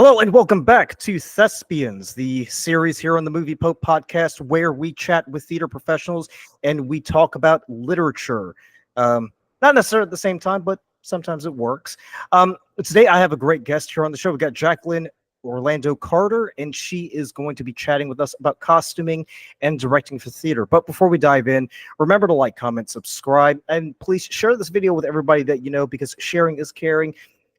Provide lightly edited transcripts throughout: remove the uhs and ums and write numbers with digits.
Hello and welcome back to Thespians, the series here on the Movie Pope podcast where we chat with theater professionals and we talk about literature. Not necessarily at the same time, but sometimes it works. Today I have a great guest here on the show. We've got Jacqueline Carter, and she is going to be chatting with us about costuming and directing for theater. But before we dive in, remember to like, comment, subscribe, and please share this video with everybody that you know, because sharing is caring.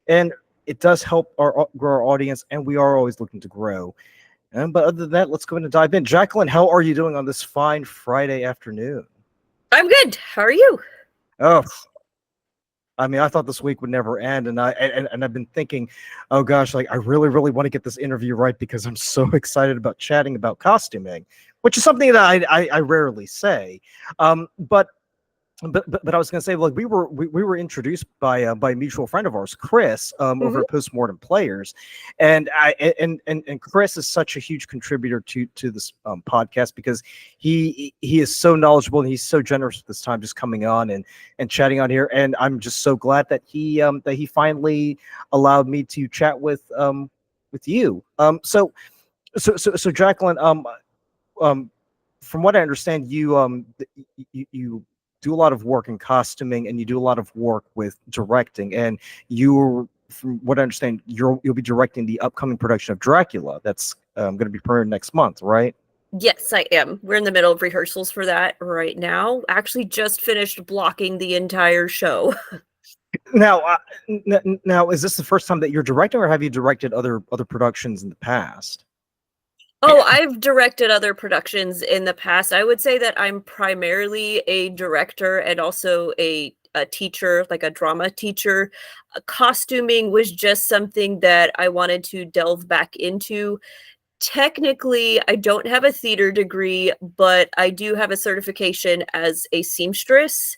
And it does help grow our audience, and we are always looking to grow. But other than that, let's go in and dive in. Jacqueline, how are you doing on this fine Friday afternoon? I'm good. How are you? Oh, I mean, I thought this week would never end, and I've been thinking, oh gosh, like I really want to get this interview right because I'm so excited about chatting about costuming, which is something that I rarely say. But I was going to say, like, we were introduced by a mutual friend of ours, Chris, over at Postmortem Players, and Chris is such a huge contributor to this podcast because he is so knowledgeable and he's so generous with his time, just coming on and chatting on here, and I'm just so glad that he finally allowed me to chat with you. So Jacqueline, from what I understand, you do a lot of work in costuming and you do a lot of work with directing, and from what I understand, you'll be directing the upcoming production of Dracula that's going to be premiered next month, right? Yes, I am. We're in the middle of rehearsals for that right now. Actually, just finished blocking the entire show. Now, is this the first time that you're directing, or have you directed other productions in the past? Oh, I've directed other productions in the past. I would say that I'm primarily a director and also a teacher, like a drama teacher. Costuming was just something that I wanted to delve back into. Technically, I don't have a theater degree, but I do have a certification as a seamstress.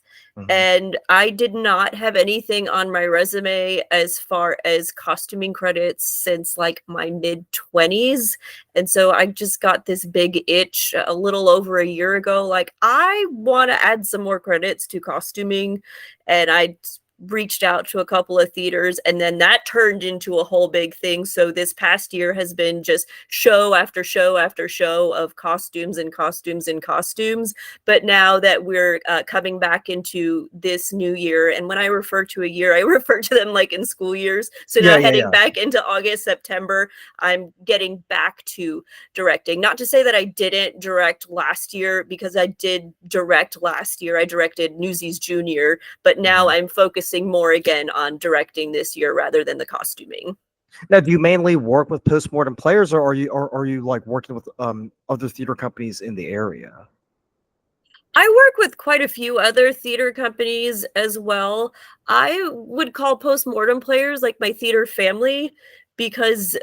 And I did not have anything on my resume as far as costuming credits since like my mid-20s. And so I just got this big itch a little over a year ago. Like, I want to add some more credits to costuming. And I reached out to a couple of theaters, and then that turned into a whole big thing. So this past year has been just show after show after show of costumes and costumes and costumes. But now that we're coming back into this new year, and when I refer to a year, I refer to them like in school years. So now heading back into August, September, I'm getting back to directing. Not to say that I didn't direct last year, because I did direct last year. I directed Newsies Junior, but now I'm focusing more again on directing this year rather than the costuming. Now, do you mainly work with Postmortem Players, or are you like working with other theater companies in the area? I work with quite a few other theater companies as well. I would call Postmortem Players like my theater family, because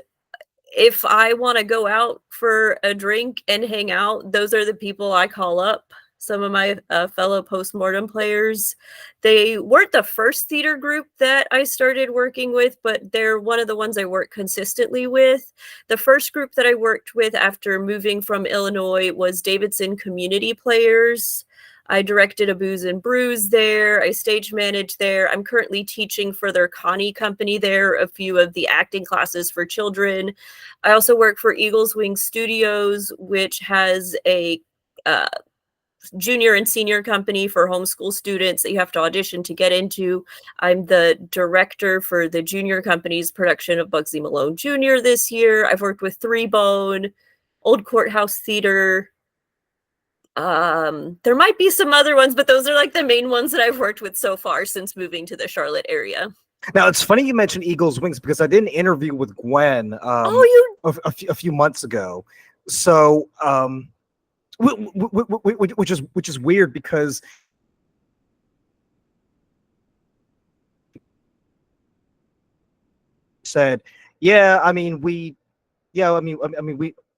if I want to go out for a drink and hang out, those are the people I call up. Some of my fellow Postmortem Players. They weren't the first theater group that I started working with, but they're one of the ones I work consistently with. The first group that I worked with after moving from Illinois was Davidson Community Players. I directed A Booze and Brews there. I stage managed there. I'm currently teaching for their Connie company there, a few of the acting classes for children. I also work for Eagles Wing Studios, which has a junior and senior company for homeschool students that you have to audition to get into. I'm the director for the junior company's production of Bugsy Malone Jr. this year. I've worked with Three Bone, Old Courthouse Theater. There might be some other ones, but those are like the main ones that I've worked with so far since moving to the Charlotte area. Now, it's funny you mentioned Eagles Wings, because I did an interview with Gwen a few months ago. So which is weird, because said, we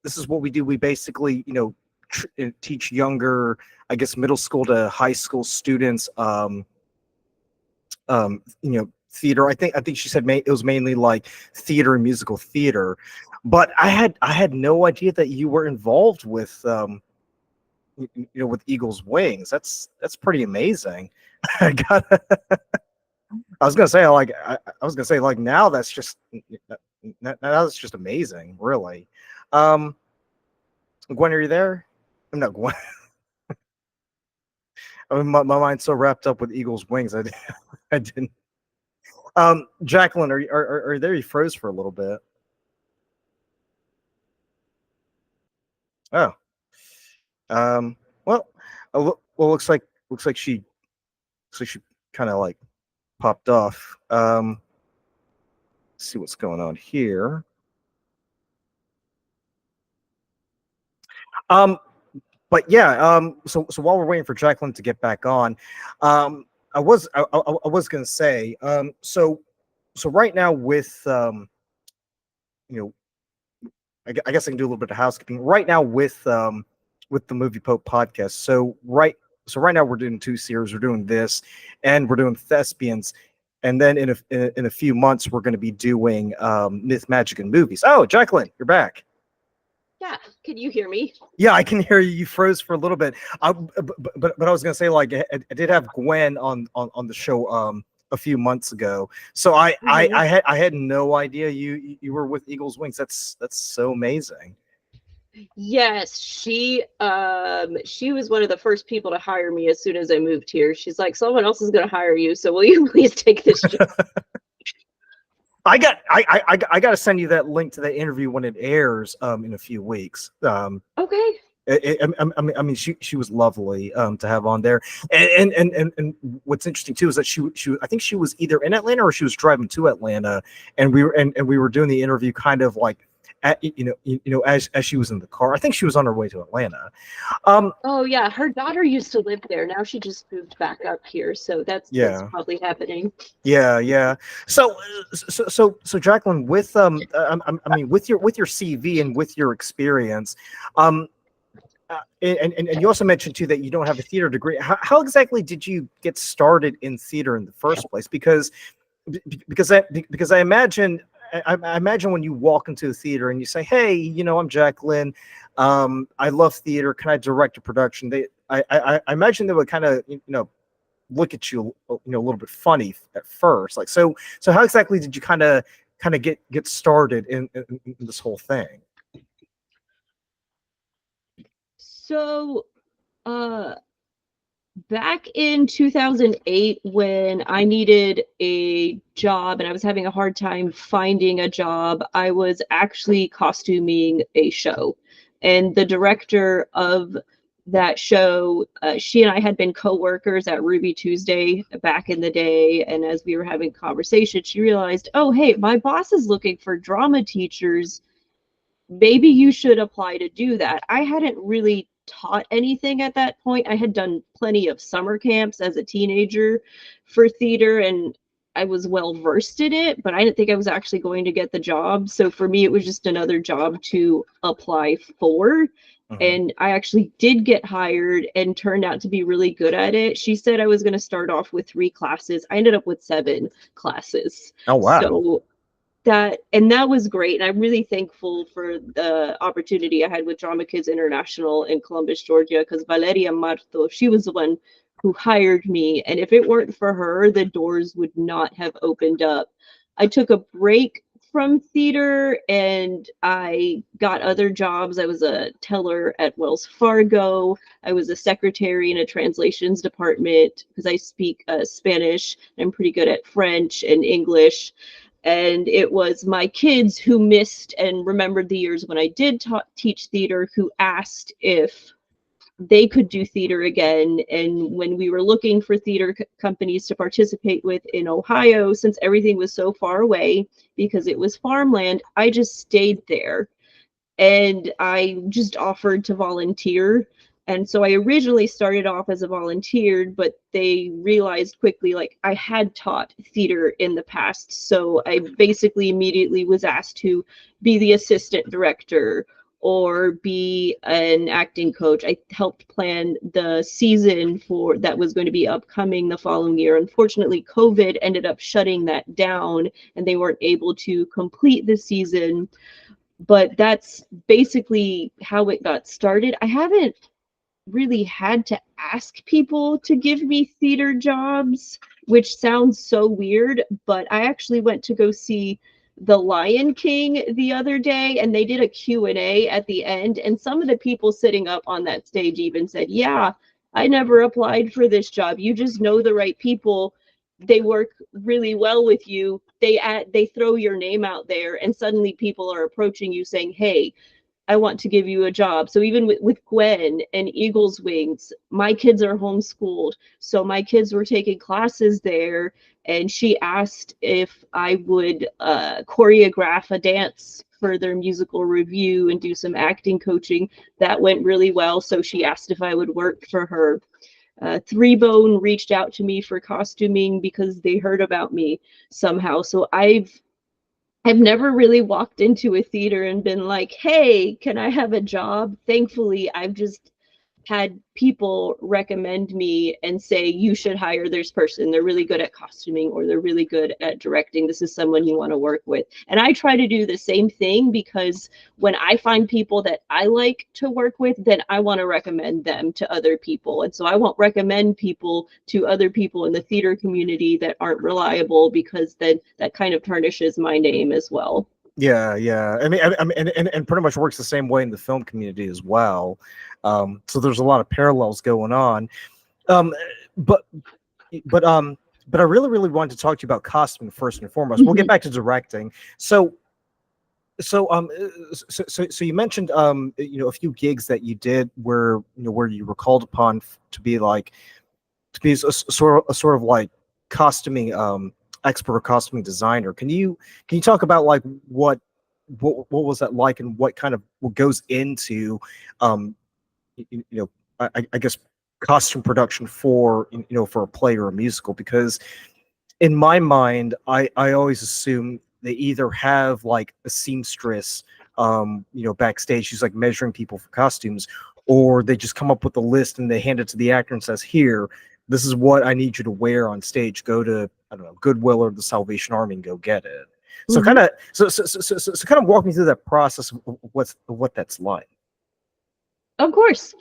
this is what we do. We basically, teach younger, I guess, middle school to high school students, theater. I think she said it was mainly like theater and musical theater, but I had no idea that you were involved with with Eagles Wings. That's pretty amazing. I got I was gonna say like I was gonna say like now that's just now that's just amazing, really. Um, Gwen, are you there? No, Gwen. I mean, my mind's so wrapped up with Eagles wings. I didn't. Jacqueline, are you there? You froze for a little bit. Oh, um, well, well, looks like she kind of like popped off. Let's see what's going on here. Um, but yeah, so while we're waiting for Jacqueline to get back on, I was gonna say, so right now with you know, I guess I can do a little bit of housekeeping right now with the Movie Pope podcast. So right now we're doing two series. We're doing this, and we're doing Thespians, and then in a few months we're going to be doing Myth, Magic, and Movies. Oh, Jacqueline, you're back. Yeah, can you hear me? Yeah, I can hear you. You froze for a little bit. But I was gonna say like I did have Gwen on the show a few months ago. So I had no idea you were with Eagles Wings. That's so amazing. Yes, she was one of the first people to hire me as soon as I moved here. She's like, someone else is going to hire you, so will you please take this job? I got to send you that link to that interview when it airs in a few weeks. Okay. I mean, she was lovely to have on there, and what's interesting too is that she I think she was either in Atlanta or she was driving to Atlanta, and we were doing the interview kind of like as she was in the car. I think she was on her way to Atlanta. Oh yeah, her daughter used to live there. Now she just moved back up here, so that's probably happening. Yeah. So Jacqueline, with I mean, with your CV and with your experience, and you also mentioned too that you don't have a theater degree. How exactly did you get started in theater in the first place? Because I imagine when you walk into a theater and you say, "Hey, I'm Jacqueline. I love theater. Can I direct a production?" I imagine they would kind of look at you a little bit funny at first. Like so how exactly did you kind of get started in this whole thing? So back in 2008, when I needed a job and I was having a hard time finding a job, I was actually costuming a show. And the director of that show, she and I had been co-workers at Ruby Tuesday back in the day. And as we were having conversation, she realized, oh, hey, my boss is looking for drama teachers. Maybe you should apply to do that. I hadn't really taught anything at that point. I had done plenty of summer camps as a teenager for theater, and I was well versed in it, but I didn't think I was actually going to get the job. So for me, it was just another job to apply for. And I actually did get hired and turned out to be really good at it. She said I was going to start off with 3 classes. I ended up with 7 classes. Oh, wow. So that was great, and I'm really thankful for the opportunity I had with Drama Kids International in Columbus, Georgia, because Valeria Marto, she was the one who hired me, and if it weren't for her, the doors would not have opened up. I took a break from theater and I got other jobs. I was a teller at Wells Fargo. I was a secretary in a translations department because I speak Spanish. I'm pretty good at French and English. And it was my kids who missed and remembered the years when I did teach theater who asked if they could do theater again. And when we were looking for theater companies to participate with in Ohio, since everything was so far away because it was farmland, I just stayed there and I just offered to volunteer. And so I originally started off as a volunteer, but they realized quickly, like, I had taught theater in the past. So I basically immediately was asked to be the assistant director or be an acting coach. I helped plan the season for that was going to be upcoming the following year. Unfortunately, COVID ended up shutting that down and they weren't able to complete the season. But that's basically how it got started. I haven't really had to ask people to give me theater jobs, which sounds so weird, but I actually went to go see The Lion King the other day, and they did a Q&A at the end, and some of the people sitting up on that stage even said, yeah, I never applied for this job. You just know the right people. They work really well with you. They throw your name out there, and suddenly people are approaching you saying, hey, I want to give you a job. So even with Gwen and Eagle's Wings, my kids are homeschooled. So my kids were taking classes there, and she asked if I would choreograph a dance for their musical review and do some acting coaching. That went really well. So she asked if I would work for her. Three Bone reached out to me for costuming because they heard about me somehow. So I've never really walked into a theater and been like, hey, can I have a job? Thankfully, I've just had people recommend me and say, you should hire this person. They're really good at costuming, or they're really good at directing. This is someone you want to work with. And I try to do the same thing, because when I find people that I like to work with, then I want to recommend them to other people. And so I won't recommend people to other people in the theater community that aren't reliable, because then that kind of tarnishes my name as well. Yeah, yeah. And pretty much works the same way in the film community as well. So there's a lot of parallels going on. Um, but but but I really wanted to talk to you about costuming first and foremost. We'll get back to directing. So you mentioned a few gigs that you did where you were called upon to be a sort of like costuming expert or costuming designer. Can you talk about like what was that like, and what goes into I guess costume production for for a play or a musical? Because in my mind, I always assume they either have like a seamstress backstage who's like measuring people for costumes, or they just come up with a list and they hand it to the actor and says, here, this is what I need you to wear on stage. Go to, I don't know, Goodwill or the Salvation Army and go get it. So kind of kind of walk me through that process of what that's like. Of course.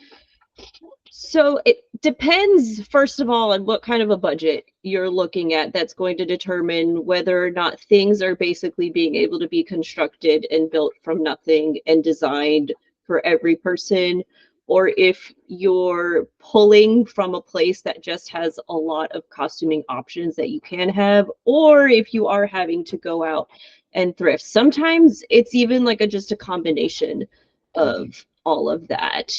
So it depends, first of all, on what kind of a budget you're looking at. That's going to determine whether or not things are basically being able to be constructed and built from nothing and designed for every person, or if you're pulling from a place that just has a lot of costuming options that you can have, or if you are having to go out and thrift. Sometimes it's even like just a combination of all of that.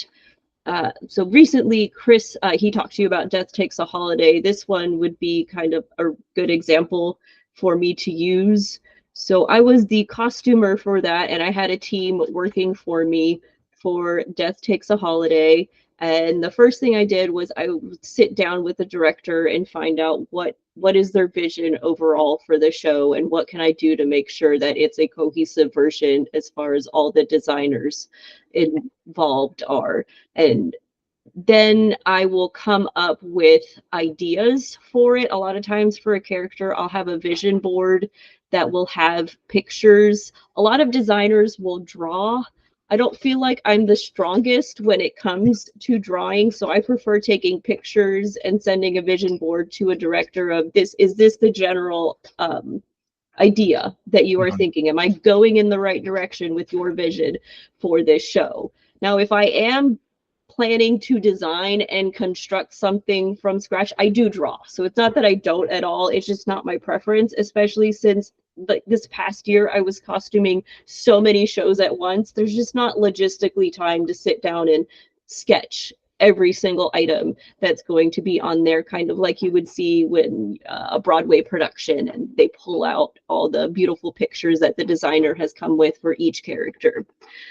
So recently, Chris, he talked to you about Death Takes a Holiday. This one would be kind of a good example for me to use. So I was the costumer for that, and I had a team working for me for Death Takes a Holiday. And the first thing I did was I would sit down with the director and find out what is their vision overall for the show, and what can I do to make sure that it's a cohesive version as far as all the designers involved are. And then I will come up with ideas for it. A lot of times for a character, I'll have a vision board that will have pictures. A lot of designers will draw. I don't feel like I'm the strongest when it comes to drawing, so I prefer taking pictures and sending a vision board to a director of this. Is this the general idea that you are thinking? Am I going in the right direction with your vision for this show? Now, if I am planning to design and construct something from scratch, I do draw. So it's not that I don't at all. It's just not my preference, especially since like this past year I was costuming so many shows at once. There's just not logistically time to sit down and sketch every single item that's going to be on there, kind of like you would see when a Broadway production and they pull out all the beautiful pictures that the designer has come with for each character.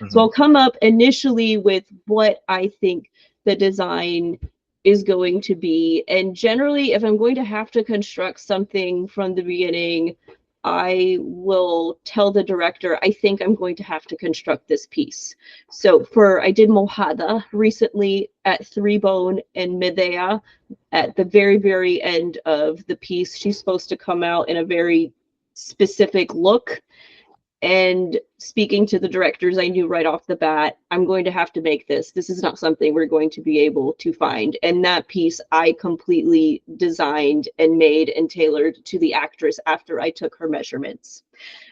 So I'll come up initially with what I think the design is going to be. And generally, if I'm going to have to construct something from the beginning, I will tell the director, I think I'm going to have to construct this piece. So I did Mojada recently at Three Bone and Medea. At the very, very end of the piece, she's supposed to come out in a very specific look. And speaking to the directors, I knew right off the bat, I'm going to have to make this. This is not something we're going to be able to find. And that piece I completely designed and made and tailored to the actress after I took her measurements.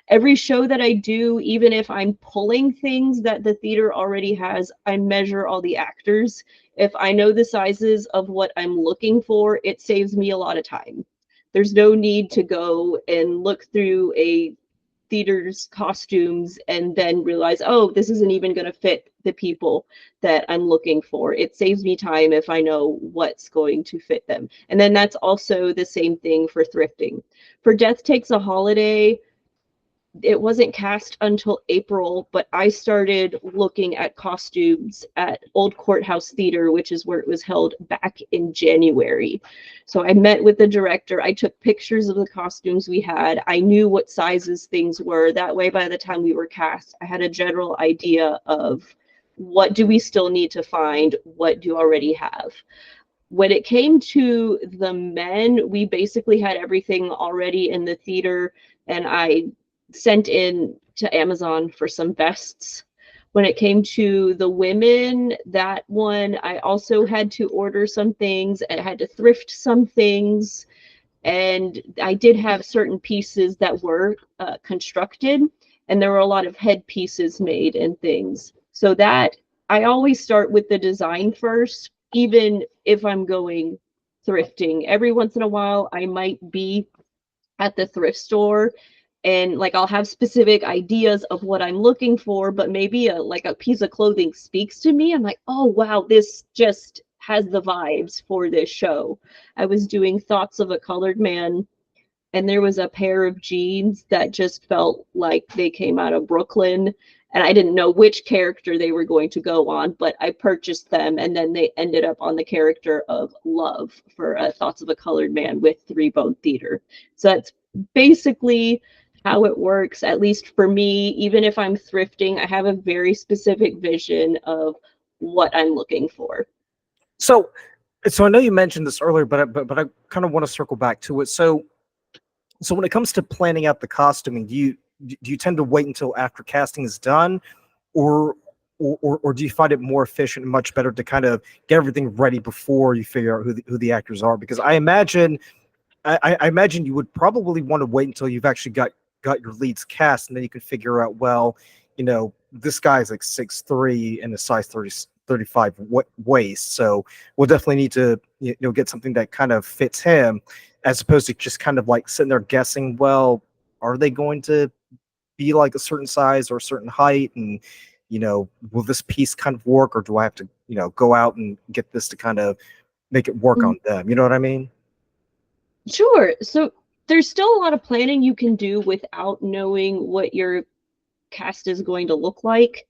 Every show that I do, even if I'm pulling things that the theater already has, I measure all the actors. If I know the sizes of what I'm looking for, it saves me a lot of time. There's no need to go and look through a theater's costumes and then realize, oh, this isn't even going to fit the people that I'm looking for. It saves me time if I know what's going to fit them. And then that's also the same thing for thrifting. For Death Takes a Holiday, it wasn't cast until April, but I started looking at costumes at Old Courthouse Theater, which is where it was held, back in January. So I met with the director. I took pictures of the costumes we had. I knew what sizes things were. That way, by the time we were cast, I had a general idea of what do we still need to find, what do you already have. When it came to the men, we basically had everything already in the theater, and I sent in to Amazon for some vests. When it came to the women, that one, I also had to order some things. I had to thrift some things. And I did have certain pieces that were constructed, and there were a lot of head pieces made and things. So that, I always start with the design first, even if I'm going thrifting. Every once in a while, I might be at the thrift store and like I'll have specific ideas of what I'm looking for, but maybe a piece of clothing speaks to me. I'm like, oh wow, this just has the vibes for this show. I was doing Thoughts of a Colored Man, and there was a pair of jeans that just felt like they came out of Brooklyn, and I didn't know which character they were going to go on, but I purchased them, and then they ended up on the character of Love for Thoughts of a Colored Man with Three Bone Theater. So that's basically how it works, at least for me. Even if I'm thrifting, I have a very specific vision of what I'm looking for. So I know you mentioned this earlier, but I kind of want to circle back to it. So when it comes to planning out the costuming, do you tend to wait until after casting is done, or do you find it more efficient and much better to kind of get everything ready before you figure out who the actors are? Because I imagine you would probably want to wait until you've actually got your leads cast, and then you can figure out, well, this guy's like 6'3" and a size 35 waist, so we'll definitely need to get something that kind of fits him, as opposed to just kind of like sitting there guessing, well, are they going to be like a certain size or a certain height, and will this piece kind of work, or do I have to go out and get this to kind of make it work on them? You know what I mean? Sure. So there's still a lot of planning you can do without knowing what your cast is going to look like.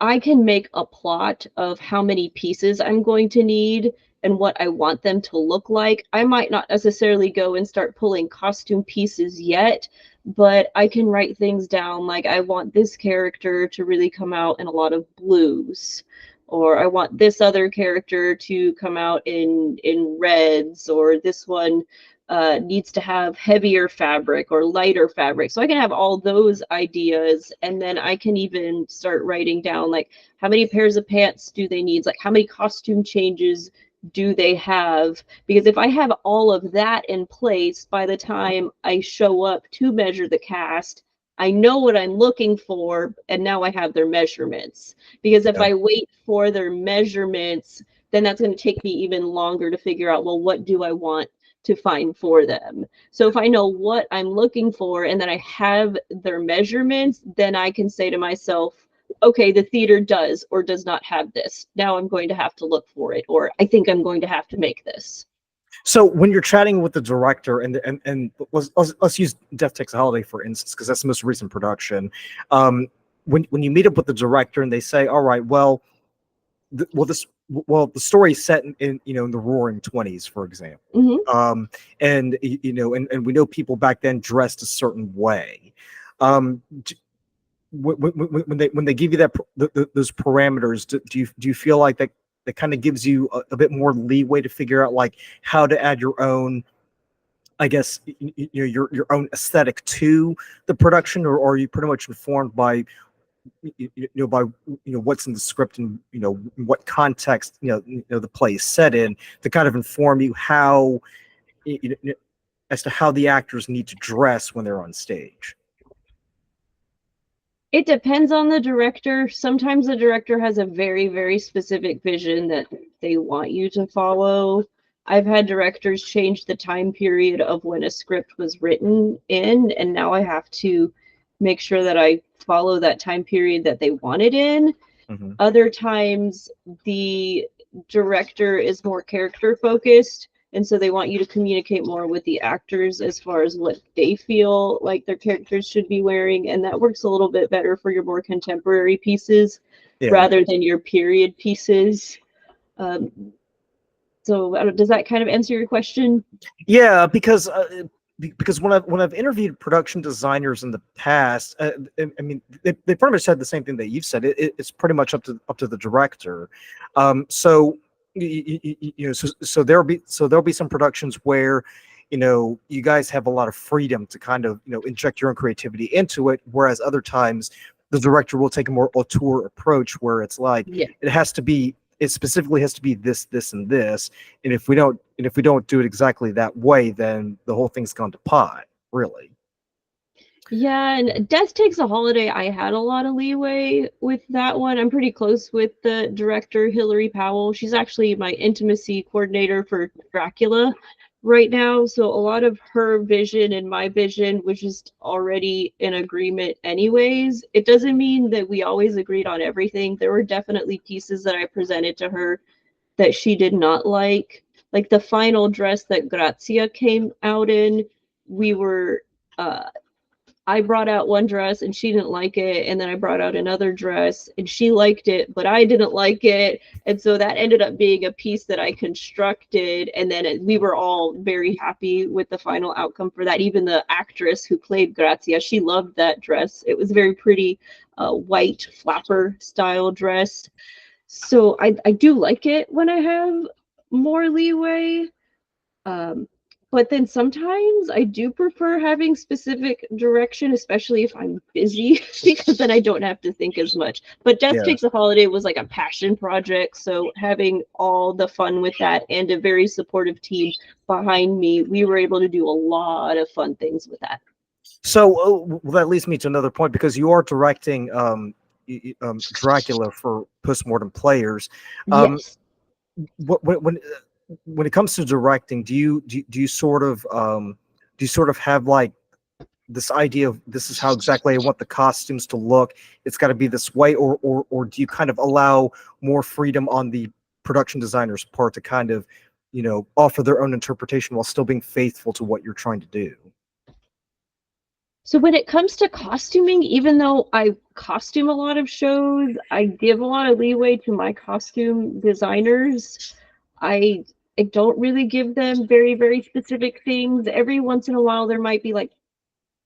I can make a plot of how many pieces I'm going to need and what I want them to look like. I might not necessarily go and start pulling costume pieces yet, but I can write things down like I want this character to really come out in a lot of blues, or I want this other character to come out in reds, or this one needs to have heavier fabric or lighter fabric. So I can have all those ideas, and then I can even start writing down like how many pairs of pants do they need, like how many costume changes do they have? Because if I have all of that in place, by the time I show up to measure the cast, I know what I'm looking for, and now I have their measurements. Because if I wait for their measurements, then that's going to take me even longer to figure out, well, what do I want to find for them? So if I know what I'm looking for and then I have their measurements, then I can say to myself, okay, the theater does or does not have this. Now I'm going to have to look for it, or I think I'm going to have to make this. So when you're chatting with the director, and let's use Death Takes a Holiday for instance, because that's the most recent production. When you meet up with the director and they say, all right, well, the story is set in the Roaring 20s, for example. Mm-hmm. And we know people back then dressed a certain way. When they give you those parameters, do you feel like that kind of gives you a bit more leeway to figure out like how to add your own I guess your own aesthetic to the production, or are you pretty much informed by by what's in the script and what context the play is set in to kind of inform you how as to how the actors need to dress when they're on stage? It depends on the director. Sometimes the director has a very, very specific vision that they want you to follow. I've had directors change the time period of when a script was written in, and now I have to make sure that I follow that time period that they want it in. Mm-hmm. Other times, the director is more character focused, and so they want you to communicate more with the actors as far as what they feel like their characters should be wearing, and that works a little bit better for your more contemporary pieces rather than your period pieces. So does that kind of answer your question? Yeah, because when I've interviewed production designers in the past, I mean, they pretty much said the same thing that you've said. It's pretty much up to the director. So so there'll be some productions where you guys have a lot of freedom to kind of inject your own creativity into it, whereas other times the director will take a more auteur approach where it's like it specifically has to be this, and this, and if we don't do it exactly that way, then the whole thing's gone to pot, really. Yeah, and Death Takes a Holiday, I had a lot of leeway with that one. I'm pretty close with the director, Hilary Powell. She's actually my intimacy coordinator for Dracula right now. So a lot of her vision and my vision was just already in agreement anyways. It doesn't mean that we always agreed on everything. There were definitely pieces that I presented to her that she did not like. Like the final dress that Grazia came out in, we were I brought out one dress and she didn't like it, and then I brought out another dress and she liked it, but I didn't like it, and so that ended up being a piece that I constructed, and then we were all very happy with the final outcome for that. Even the actress who played Grazia, she loved that dress. It was very pretty, white flapper style dress. So I do like it when I have more leeway. But then sometimes I do prefer having specific direction, especially if I'm busy, because then I don't have to think as much. But Death Takes a Holiday was like a passion project, so having all the fun with that and a very supportive team behind me, we were able to do a lot of fun things with that. So that leads me to another point, because you are directing Dracula for Postmortem Players. Yes. When it comes to directing, do you sort of have like this idea of this is how exactly I want the costumes to look? It's got to be this way, or do you kind of allow more freedom on the production designer's part to kind of offer their own interpretation while still being faithful to what you're trying to do? So when it comes to costuming, even though I costume a lot of shows, I give a lot of leeway to my costume designers. I don't really give them very, very specific things. Every once in a while, there might be like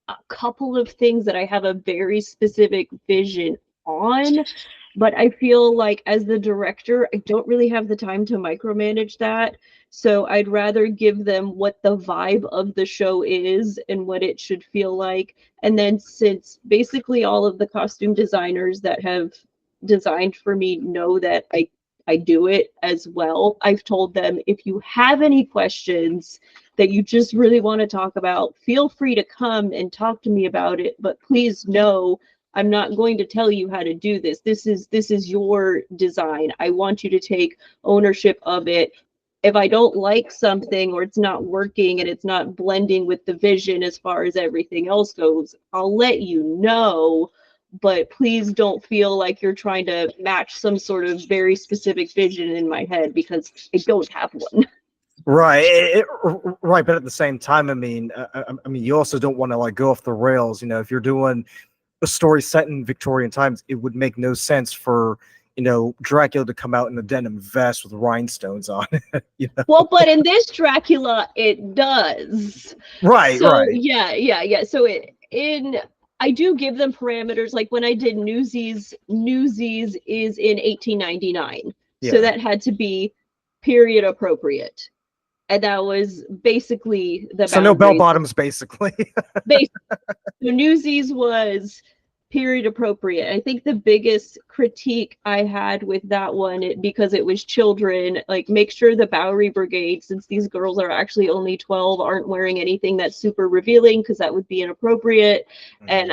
a couple of things that I have a very specific vision on, but I feel like as the director, I don't really have the time to micromanage that. So I'd rather give them what the vibe of the show is and what it should feel like. And then since basically all of the costume designers that have designed for me know that I do it as well, I've told them, if you have any questions that you just really want to talk about, feel free to come and talk to me about it. But please know, I'm not going to tell you how to do this. This is your design. I want you to take ownership of it. If I don't like something, or it's not working and it's not blending with the vision as far as everything else goes, I'll let you know. But please don't feel like you're trying to match some sort of very specific vision in my head, because I don't have one. Right, right, but at the same time, I mean, you also don't want to like go off the rails. If you're doing a story set in Victorian times, it would make no sense for Dracula to come out in a denim vest with rhinestones on it. Well, but in this Dracula, it does. Right, so, right. Yeah. So I do give them parameters. Like when I did Newsies is in 1899. So that had to be period appropriate. and that was basically the So no bell boundaries. bottoms, basically. So Newsies was period appropriate. I think the biggest critique I had with that one, because it was children, like make sure the Bowery Brigade, since these girls are actually only 12, aren't wearing anything that's super revealing, because that would be inappropriate. And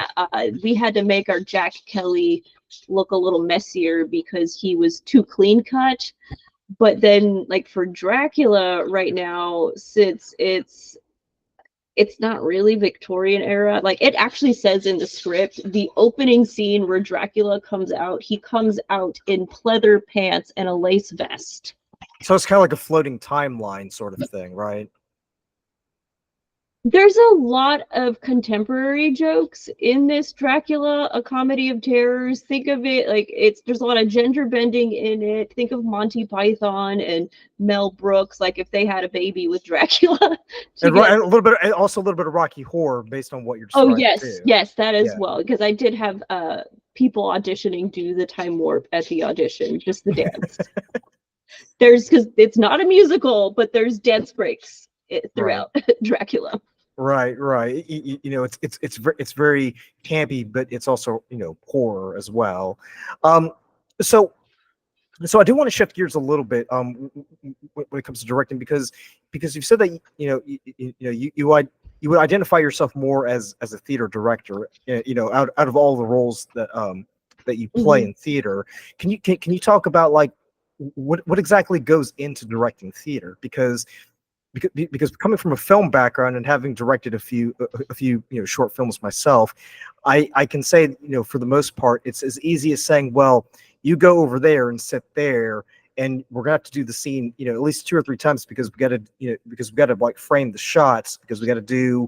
we had to make our Jack Kelly look a little messier because he was too clean cut. But then, like for Dracula right now, since it's not really Victorian era. Like it actually says in the script, the opening scene where Dracula comes out, he comes out in pleather pants and a lace vest. So it's kind of like a floating timeline sort of thing, right? There's a lot of contemporary jokes in this Dracula, a comedy of terrors. Think of it like there's a lot of gender bending in it. Think of Monty Python and Mel Brooks, like if they had a baby with Dracula. And a little bit, also a little bit of Rocky Horror based on what you're describing. Oh yes, too. yes, that as well. Because I did have people auditioning do the time warp at the audition, just the dance. Because it's not a musical, but there's dance breaks throughout Dracula. Right. You know, it's very campy, but it's also, you know, horror as well. So I do want to shift gears a little bit when it comes to directing, because you've said that you would identify yourself more as a theater director, you know, out of all the roles that you play in theater. Can you talk about like what exactly goes into directing theater? Because coming from a film background and having directed a few you know short films myself, I can say, you know, for the most part it's as easy as saying, well, you go over there and sit there, and we're gonna have to do the scene, you know, at least 2 or 3 times, because we gotta like frame the shots, because we gotta do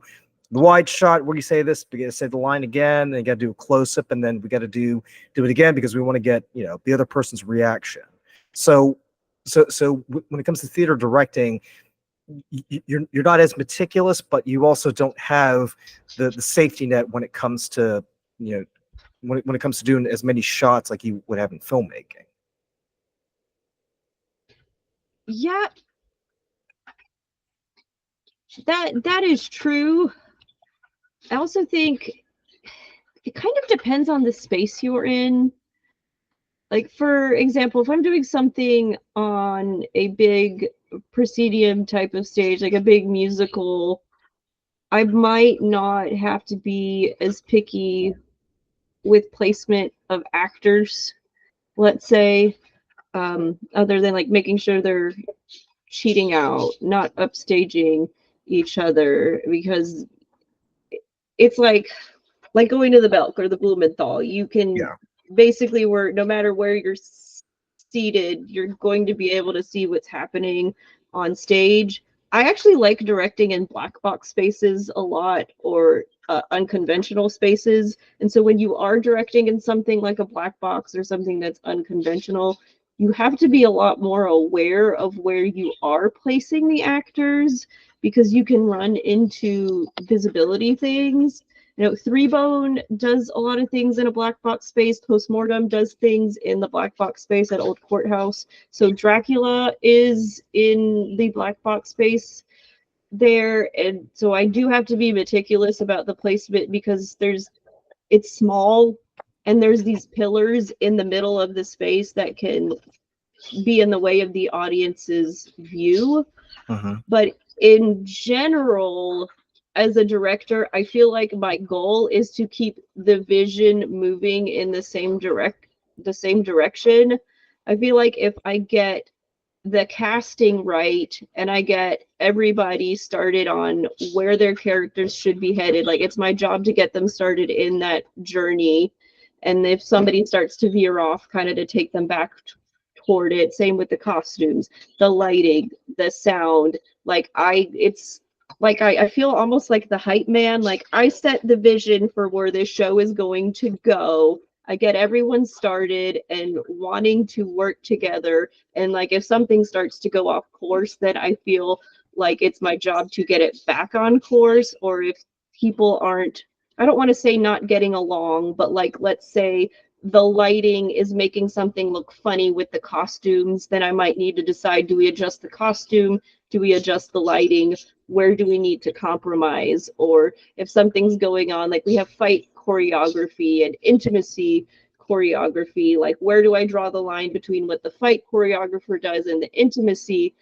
the wide shot where you say this, we gotta say the line again, and you gotta do a close up, and then we gotta do it again, because we want to get, you know, the other person's reaction. So when it comes to theater directing, you're not as meticulous, but you also don't have the safety net when it comes to, you know, when it comes to doing as many shots like you would have in filmmaking. Yeah, that is true. I also think it kind of depends on the space you're in. Like, for example, if I'm doing something on a big proscenium type of stage, like a big musical, I might not have to be as picky with placement of actors, let's say, other than like making sure they're cheating out, not upstaging each other, because it's like going to the Belk or the Blumenthal. You can basically, no matter where you're seated, you're going to be able to see what's happening on stage. I actually like directing in black box spaces a lot, or unconventional spaces. And so when you are directing in something like a black box or something that's unconventional, you have to be a lot more aware of where you are placing the actors, because you can run into visibility things. You know, Three Bone does a lot of things in a black box space. Postmortem does things in the black box space at Old Courthouse. So Dracula is in the black box space there. And so I do have to be meticulous about the placement, because it's small, and there's these pillars in the middle of the space that can be in the way of the audience's view. But in general, as a director, I feel like my goal is to keep the vision moving in the same direction. I feel like if I get the casting right, and I get everybody started on where their characters should be headed, like it's my job to get them started in that journey. And if somebody starts to veer off, kind of to take them back toward it. Same with the costumes, the lighting, the sound. Like I feel almost like the hype man. Like I set the vision for where this show is going to go. I get everyone started and wanting to work together. And like if something starts to go off course, then I feel like it's my job to get it back on course. Or if people aren't, I don't want to say not getting along, but like let's say the lighting is making something look funny with the costumes, then I might need to decide, do we adjust the costume? Do we adjust the lighting? Where do we need to compromise? Or if something's going on, like we have fight choreography and intimacy choreography, like where do I draw the line between what the fight choreographer does and the intimacy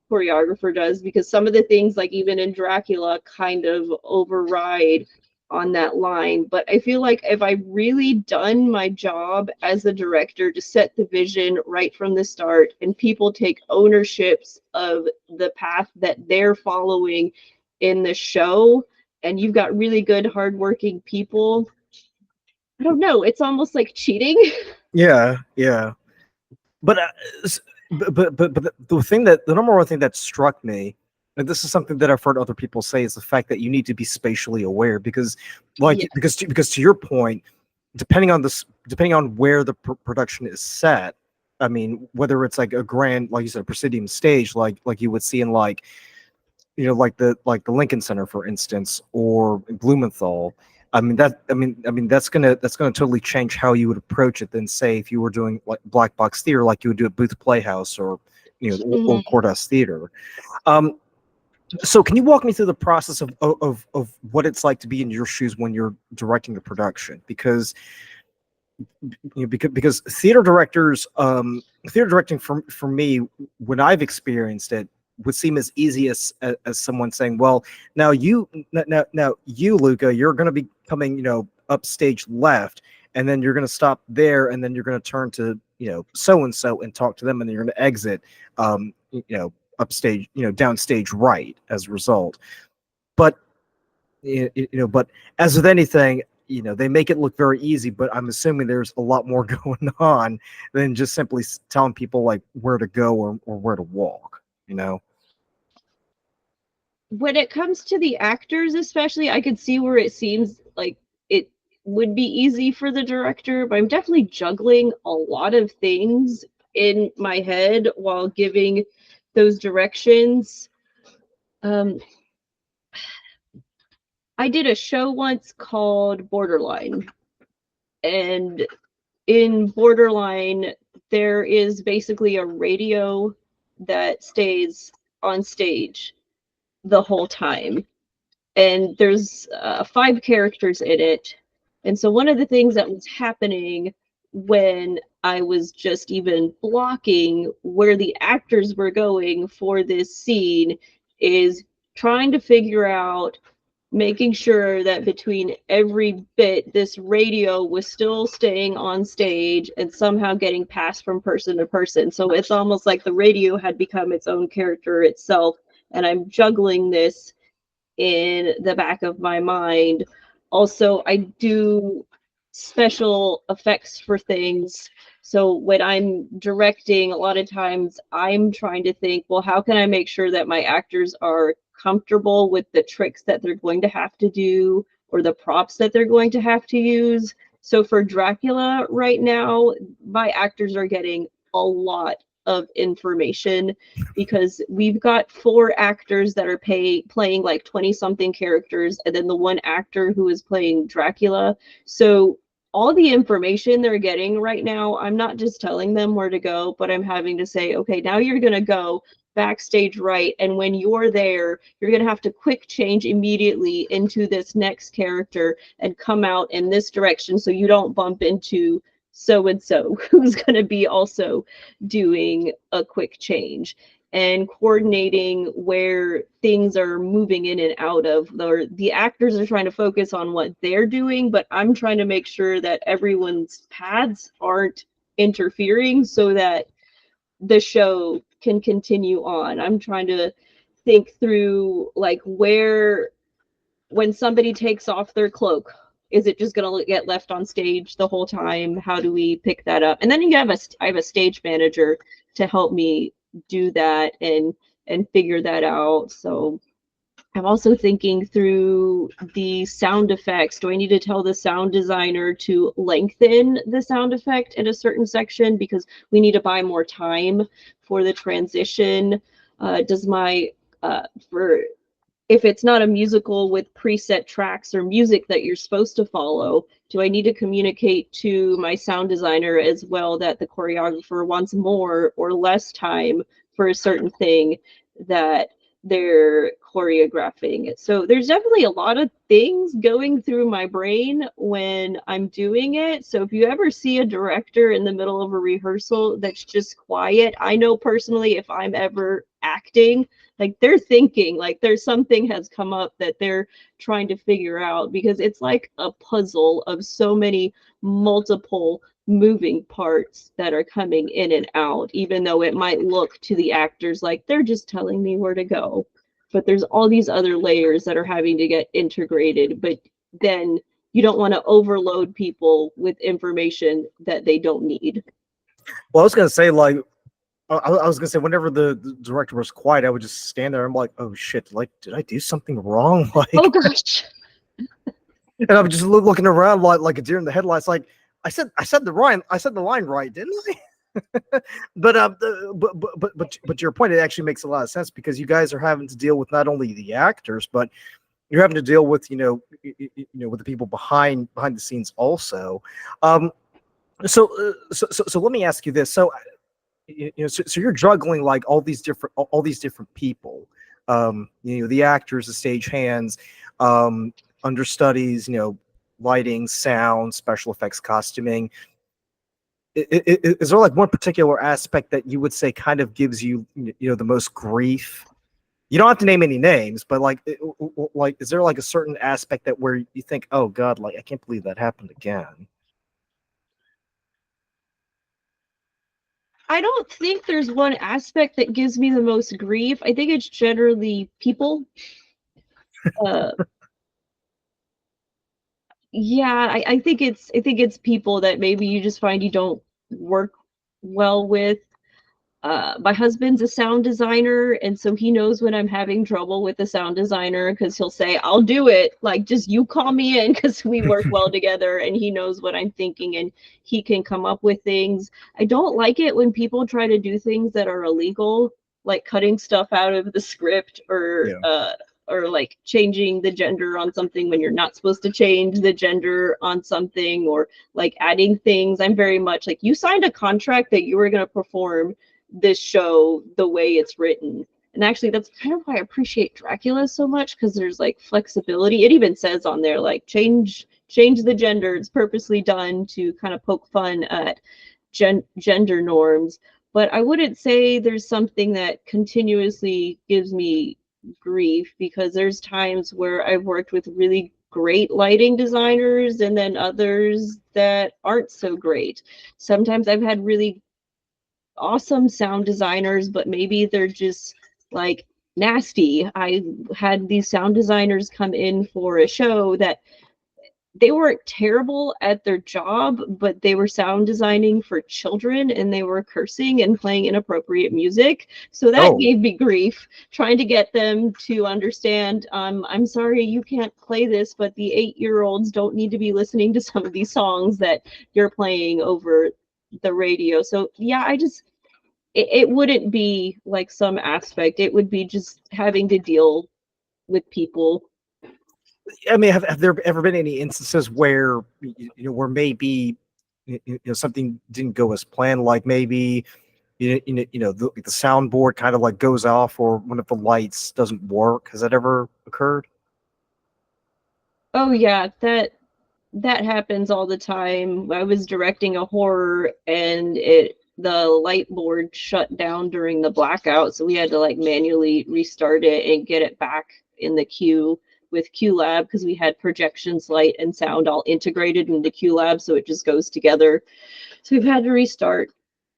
choreographer does? Because some of the things, like even in Dracula, kind of override on that line. But I feel like if I've really done my job as a director to set the vision right from the start, and people take ownerships of the path that they're following in the show, and you've got really good hardworking people, I don't know, it's almost like cheating. Yeah, yeah. But the number one thing that struck me, and this is something that I've heard other people say, is the fact that you need to be spatially aware, because Yeah. because to your point, depending on where the production is set, I mean, whether it's like a grand, like you said, proscenium stage, like you would see in like, you know, like the Lincoln Center, for instance, or Blumenthal. I mean that's gonna totally change how you would approach it than, say, if you were doing like black box theater, like you would do at Booth Playhouse or, you know, the old courthouse theater. So can you walk me through the process of what it's like to be in your shoes when you're directing the production? Because because theater directors, theater directing for me, when I've experienced it, would seem as easy as someone saying, well, now you Luca, you're going to be coming, you know, up stage left, and then you're going to stop there, and then you're going to turn to, you know, so and so and talk to them, and then you're going to exit, you know, upstage, you know, downstage right as a result. But you know, but as with anything, you know, they make it look very easy, but I'm assuming there's a lot more going on than just simply telling people like where to go or where to walk, you know. When it comes to the actors, especially, I could see where it seems like it would be easy for the director, but I'm definitely juggling a lot of things in my head while giving those directions. I did a show once called Borderline, and in Borderline, there is basically a radio that stays on stage the whole time. And there's 5 characters in it. And so one of the things that was happening when I was just even blocking where the actors were going for this scene is trying to figure out, making sure that between every bit, this radio was still staying on stage and somehow getting passed from person to person. So it's almost like the radio had become its own character itself. And I'm juggling this in the back of my mind. Also, I do special effects for things. So when I'm directing, a lot of times I'm trying to think, well, how can I make sure that my actors are comfortable with the tricks that they're going to have to do or the props that they're going to have to use? So for Dracula right now, my actors are getting a lot of information because we've got 4 actors that are playing like 20 something characters, and then the one actor who is playing Dracula. So all the information they're getting right now, I'm not just telling them where to go, but I'm having to say, okay, now you're going to go backstage right, and when you're there, you're going to have to quick change immediately into this next character and come out in this direction so you don't bump into so and so who's going to be also doing a quick change, and coordinating where things are moving in and out of. The actors are trying to focus on what they're doing, but I'm trying to make sure that everyone's paths aren't interfering so that the show can continue on. I'm trying to think through, like, where, when somebody takes off their cloak, is it just going to get left on stage the whole time? How do we pick that up? And then I have a stage manager to help me do that and figure that out. So I'm also thinking through the sound effects. Do I need to tell the sound designer to lengthen the sound effect in a certain section because we need to buy more time for the transition? Does my for if it's not a musical with preset tracks or music that you're supposed to follow, do I need to communicate to my sound designer as well that the choreographer wants more or less time for a certain thing that they're choreographing? So there's definitely a lot of things going through my brain when I'm doing it. So if you ever see a director in the middle of a rehearsal that's just quiet, I know personally if I'm ever acting, like they're thinking, like there's something has come up that they're trying to figure out, because it's like a puzzle of so many multiple moving parts that are coming in and out, even though it might look to the actors like they're just telling me where to go. But there's all these other layers that are having to get integrated. But then you don't want to overload people with information that they don't need. Well, I was gonna say, like, I was gonna say, whenever the director was quiet, I would just stand there. I'm like, oh shit, like, did I do something wrong? Like, Oh gosh. and I'm just looking around like a deer in the headlights. Like, I said the line right, didn't I? but your point, it actually makes a lot of sense, because you guys are having to deal with not only the actors, but you're having to deal with with the people behind the scenes also. So let me ask you this. So so you're juggling like all these different people, the actors, the stage hands, understudies, lighting, sound, special effects, costuming. Is there like one particular aspect that you would say kind of gives you the most grief? You don't have to name any names, but like is there like a certain aspect that where you think, oh God, like I can't believe that happened again? I don't think there's one aspect that gives me the most grief. I think it's generally people. Uh, yeah, I think it's people that maybe you just find you don't work well with. My husband's a sound designer, and so he knows when I'm having trouble with the sound designer, because he'll say, I'll do it. Like, just you call me in, because we work well together, and he knows what I'm thinking, and he can come up with things. I don't like it when people try to do things that are illegal, like cutting stuff out of the script, or like changing the gender on something when you're not supposed to change the gender on something, or like adding things. I'm very much like, you signed a contract that you were going to perform this show the way it's written. And actually, that's kind of why I appreciate Dracula so much, because there's like flexibility. It even says on there, like, change the gender. It's purposely done to kind of poke fun at gender norms. But I wouldn't say there's something that continuously gives me grief, because there's times where I've worked with really great lighting designers and then others that aren't so great. Sometimes I've had really awesome sound designers, but maybe they're just like nasty. I had these sound designers come in for a show that they weren't terrible at their job, but they were sound designing for children, and they were cursing and playing inappropriate music. So that gave me grief, trying to get them to understand, I'm sorry you can't play this, but the 8-year-olds don't need to be listening to some of these songs that you're playing over the radio. So yeah, it wouldn't be like some aspect. It would be just having to deal with people. I mean, have there ever been any instances where where maybe something didn't go as planned, like maybe the soundboard kind of like goes off, or one of the lights doesn't work? Has that ever occurred? Oh yeah, that happens all the time. I was directing a horror, and the light board shut down during the blackout, so we had to like manually restart it and get it back in the queue with QLab, because we had projections, light, and sound all integrated into QLab, so it just goes together. So we've had to restart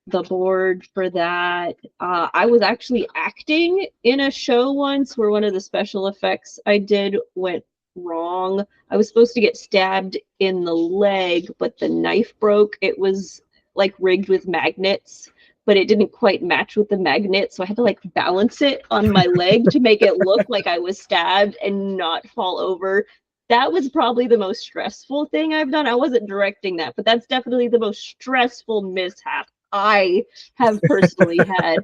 the board for that. I was actually acting in a show once where one of the special effects I did went wrong. I was supposed to get stabbed in the leg, but the knife broke. It was like rigged with magnets, but it didn't quite match with the magnet, so I had to like balance it on my leg to make it look like I was stabbed and not fall over. That was probably the most stressful thing I've done. I wasn't directing that, but that's definitely the most stressful mishap I have personally had.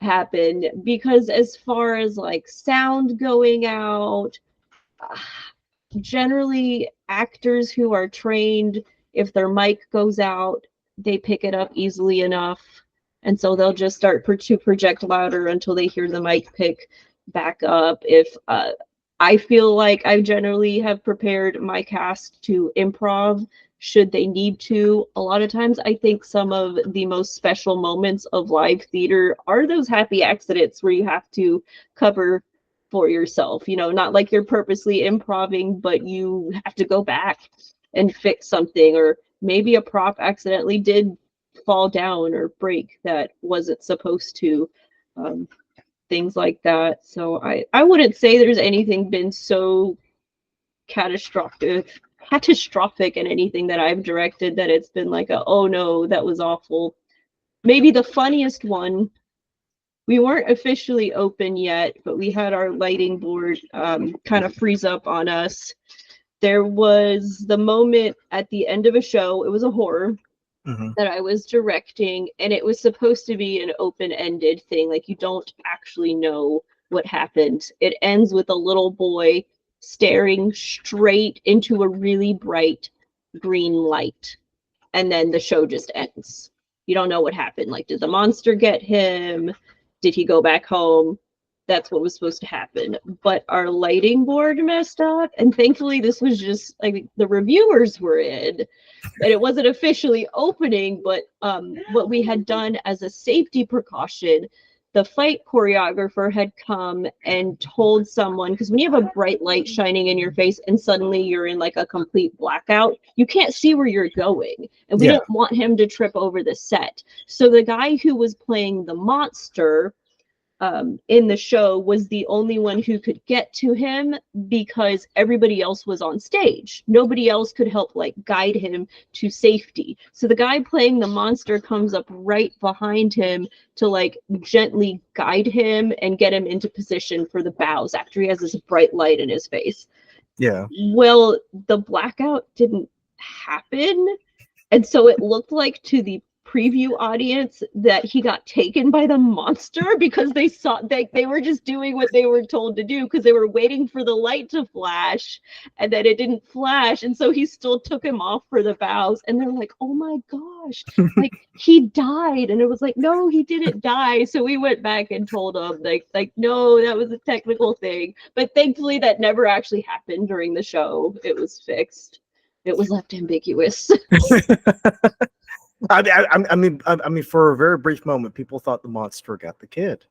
happen, because as far as like sound going out, generally actors who are trained, if their mic goes out, they pick it up easily enough, and so they'll just start to project louder until they hear the mic pick back up. If I feel like I generally have prepared my cast to improv should they need to. A lot of times I think some of the most special moments of live theater are those happy accidents where you have to cover for yourself, you know, not like you're purposely improving, but you have to go back and fix something, or maybe a prop accidentally did fall down or break that wasn't supposed to. Things like that. So I wouldn't say there's anything been so catastrophic in anything that I've directed that it's been like a, oh no, that was awful. Maybe the funniest one, we weren't officially open yet, but we had our lighting board kind of freeze up on us. There was the moment at the end of a show, it was a horror, that I was directing, and it was supposed to be an open-ended thing. Like, you don't actually know what happened. It ends with a little boy staring straight into a really bright green light, and then the show just ends. You don't know what happened. Like, did the monster get him? Did he go back home? That's what was supposed to happen. But our lighting board messed up, and thankfully this was just like the reviewers were in, and it wasn't officially opening. But what we had done as a safety precaution, the fight choreographer had come and told someone, because when you have a bright light shining in your face and suddenly you're in like a complete blackout, you can't see where you're going, and we didn't want him to trip over the set. So the guy who was playing the monster in the show was the only one who could get to him, because everybody else was on stage. Nobody else could help like guide him to safety. So the guy playing the monster comes up right behind him to like gently guide him and get him into position for the bows after he has this bright light in his face. Yeah. Well, the blackout didn't happen, and so it looked like to the preview audience that he got taken by the monster, because they saw they were just doing what they were told to do, because they were waiting for the light to flash, and then it didn't flash, and so he still took him off for the bows, and they're like, oh my gosh, like he died. And it was like, no, he didn't die. So we went back and told him like no, that was a technical thing. But thankfully that never actually happened during the show. It was fixed. It was left ambiguous. I mean, for a very brief moment, people thought the monster got the kid.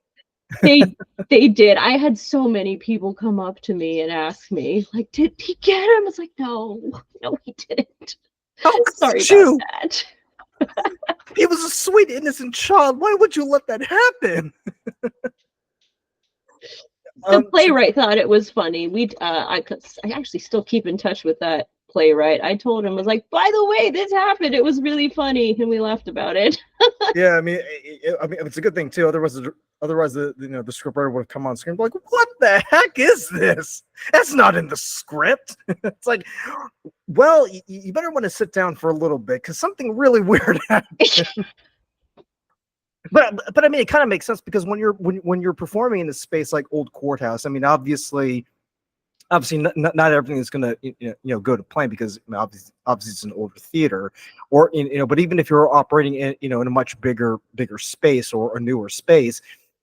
They did. I had so many people come up to me and ask me, like, did he get him? I was like, no, he didn't. Oh, sorry about that. He was a sweet, innocent child. Why would you let that happen? The playwright thought it was funny. I actually still keep in touch with that playwright. I told him, I was like, by the way, this happened. It was really funny, and we laughed about it. Yeah, I mean, it's a good thing too. Otherwise, the scriptwriter would have come on screen and be like, "What the heck is this? That's not in the script." It's like, well, you better want to sit down for a little bit, because something really weird happened. But I mean, it kind of makes sense, because when you're performing in a space like Old Courthouse, I mean, obviously not everything is going to go to plan, because obviously it's an older theater, or but even if you're operating in a much bigger space or a newer space,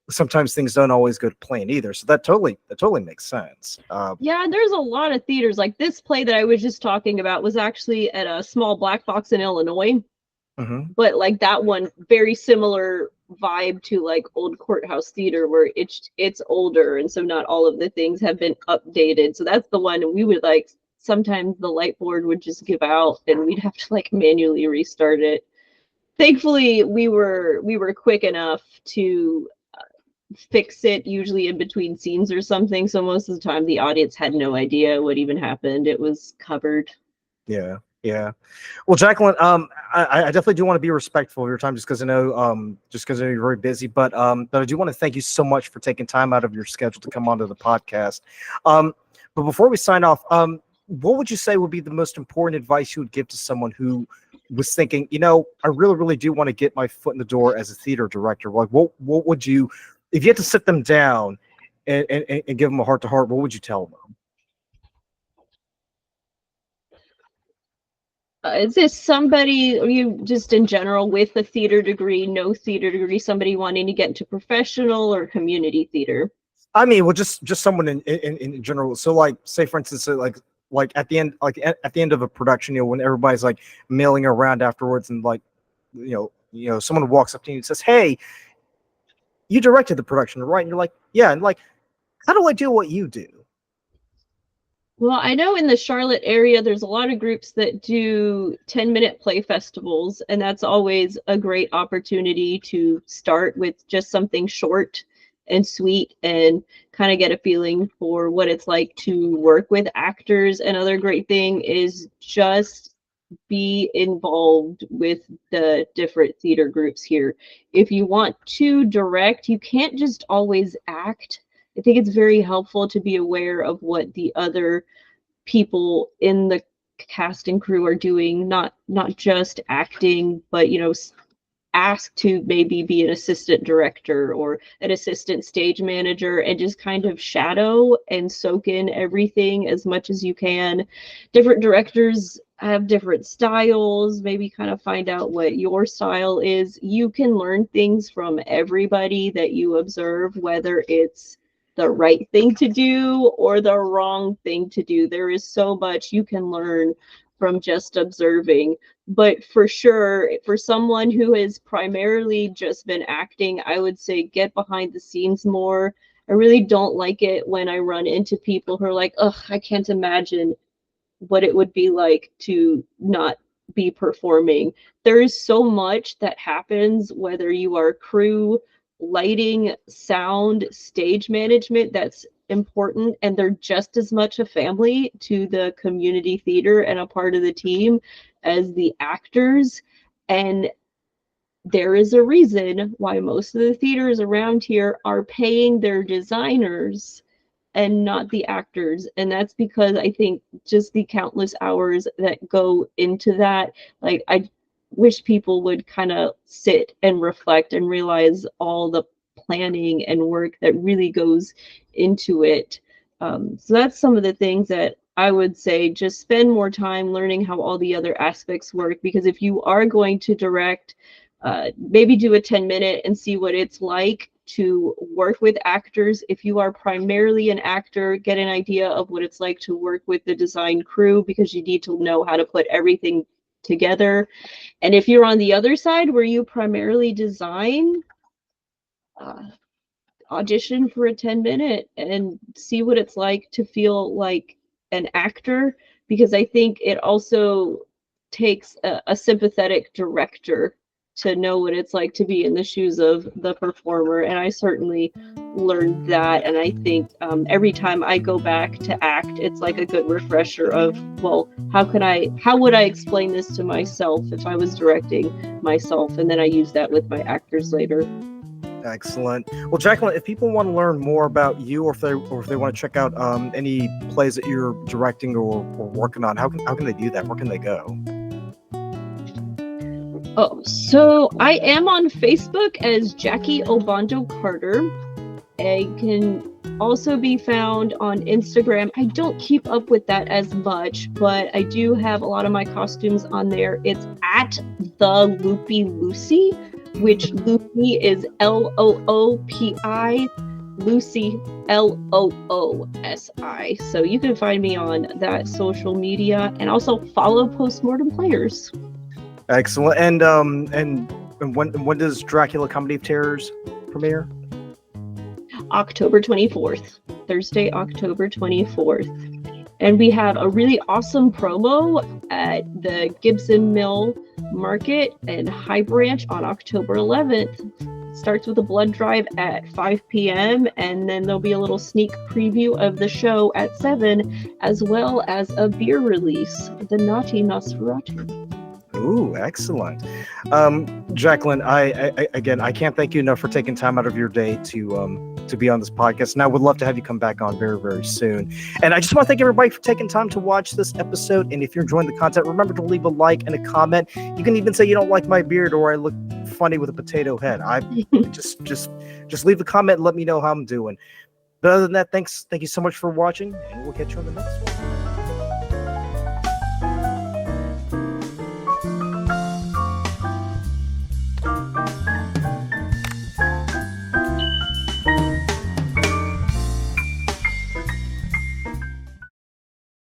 sometimes things don't always go to plan either. So that totally makes sense. Yeah, there's a lot of theaters. Like this play that I was just talking about was actually at a small black box in Illinois. But like that one, very similar vibe to like Old Courthouse Theater, where it's older, and so not all of the things have been updated. So that's the one, and we would like, sometimes the light board would just give out and we'd have to like manually restart it. Thankfully we were quick enough to fix it, usually in between scenes or something, so most of the time the audience had no idea what even happened. It was covered. Yeah. Well, Jacqueline, I definitely do want to be respectful of your time, just because I know you're very busy. But I do want to thank you so much for taking time out of your schedule to come onto the podcast. But before we sign off, what would you say would be the most important advice you would give to someone who was thinking, I really, really do want to get my foot in the door as a theater director. Like, what would you, if you had to sit them down and give them a heart to heart, what would you tell them? Is this somebody, or you just in general with a theater degree, no theater degree, somebody wanting to get into professional or community theater? I mean, well, just someone in general. So, like, say for instance, like at the end, at the end of a production, when everybody's like milling around afterwards, and like, someone walks up to you and says, "Hey, you directed the production, right?" And you're like, "Yeah," and like, how do I do what you do? Well, I know in the Charlotte area, there's a lot of groups that do 10-minute play festivals, and that's always a great opportunity to start with just something short and sweet and kind of get a feeling for what it's like to work with actors. Another great thing is just be involved with the different theater groups here. If you want to direct, you can't just always act. I think it's very helpful to be aware of what the other people in the cast and crew are doing, not just acting, but ask to maybe be an assistant director or an assistant stage manager, and just kind of shadow and soak in everything as much as you can. Different directors have different styles. Maybe kind of find out what your style is. You can learn things from everybody that you observe, whether it's the right thing to do or the wrong thing to do. There is so much you can learn from just observing. But for sure, for someone who has primarily just been acting, I would say get behind the scenes more. I really don't like it when I run into people who are like, "Ugh, I can't imagine what it would be like to not be performing." There is so much that happens, whether you are crew, lighting, sound, stage management, that's important, and they're just as much a family to the community theater and a part of the team as the actors. And there is a reason why most of the theaters around here are paying their designers and not the actors. And that's because I think just the countless hours that go into that, like, I wish people would kind of sit and reflect and realize all the planning and work that really goes into it. So that's some of the things that I would say, just spend more time learning how all the other aspects work, because if you are going to direct, maybe do a 10-minute and see what it's like to work with actors. If you are primarily an actor, get an idea of what it's like to work with the design crew, because you need to know how to put everything together. And if you're on the other side where you primarily design, audition for a 10-minute and see what it's like to feel like an actor, because I think it also takes a sympathetic director to know what it's like to be in the shoes of the performer. And I certainly learned that. And I think every time I go back to act, it's like a good refresher of, well, how would I explain this to myself if I was directing myself? And then I use that with my actors later. Excellent. Well, Jacqueline, if people want to learn more about you, or if they want to check out any plays that you're directing or working on, how can they do that? Where can they go? Oh, so I am on Facebook as Jackie Obano Carter. I can also be found on Instagram. I don't keep up with that as much, but I do have a lot of my costumes on there. It's at the Loopy Lucy, which Loopy is Loopi, Lucy Loosi. So you can find me on that social media, and also follow Postmortem Players. Excellent. And when does Dracula Comedy of Terrors premiere? October 24th, Thursday, October 24th. And we have a really awesome promo at the Gibson Mill Market and High Branch on October 11th. It starts with a blood drive at 5 p.m. and then there'll be a little sneak preview of the show at 7, as well as a beer release, the Naughty Nosferatu. Ooh, excellent. Jacqueline, I can't thank you enough for taking time out of your day to be on this podcast. And I would love to have you come back on very, very soon. And I just want to thank everybody for taking time to watch this episode. And if you're enjoying the content, remember to leave a like and a comment. You can even say you don't like my beard or I look funny with a potato head. I just leave a comment and let me know how I'm doing. But other than that, thank you so much for watching, and we'll catch you on the next one.